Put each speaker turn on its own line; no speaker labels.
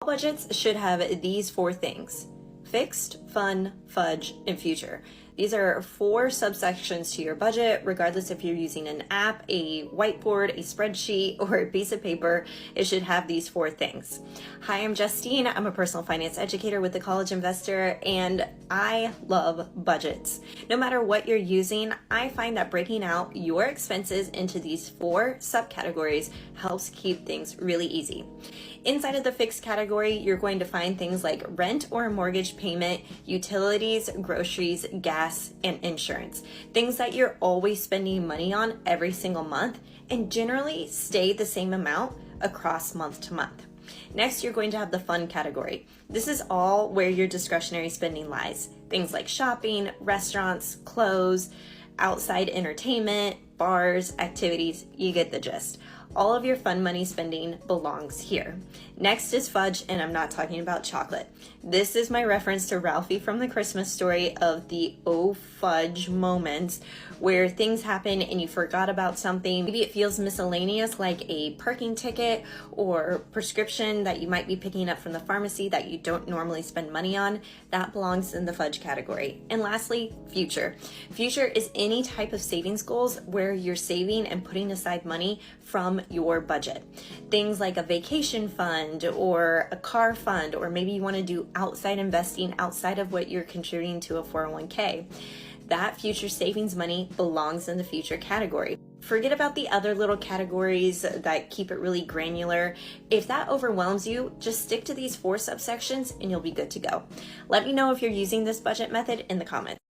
budgets should have these four things: fixed, fun, fudge, and future. These are four subsections to your budget, regardless if you're using an app, a whiteboard, a spreadsheet, or a piece of paper. It should have these four things. Hi, I'm Justine. I'm a personal finance educator with The College Investor, and I love budgets. No matter what you're using, I find that breaking out your expenses into these four subcategories helps keep things really easy. Inside of the fixed category, you're going to find things like rent or mortgage payment, utilities, groceries, gas, and insurance. Things that you're always spending money on every single month and generally stay the same amount across month to month. Next, you're going to have the fun category. This is all where your discretionary spending lies. Things like shopping, restaurants, clothes, outside entertainment, bars, activities, you get the gist. All of your fun money spending belongs here. Next is fudge, and I'm not talking about chocolate. This is my reference to Ralphie from The Christmas Story of the oh fudge moments where things happen and you forgot about something. Maybe it feels miscellaneous, like a parking ticket or prescription that you might be picking up from the pharmacy that you don't normally spend money on. That belongs in the fudge category. And lastly, future. Future is any type of savings goals where you're saving and putting aside money from your budget. Things like a vacation fund or a car fund, or maybe you want to do outside investing outside of what you're contributing to a 401k. That future savings money belongs in the future category. Forget about the other little categories that keep it really granular. If that overwhelms you, just stick to these four subsections and you'll be good to go. Let me know if you're using this budget method in the comments.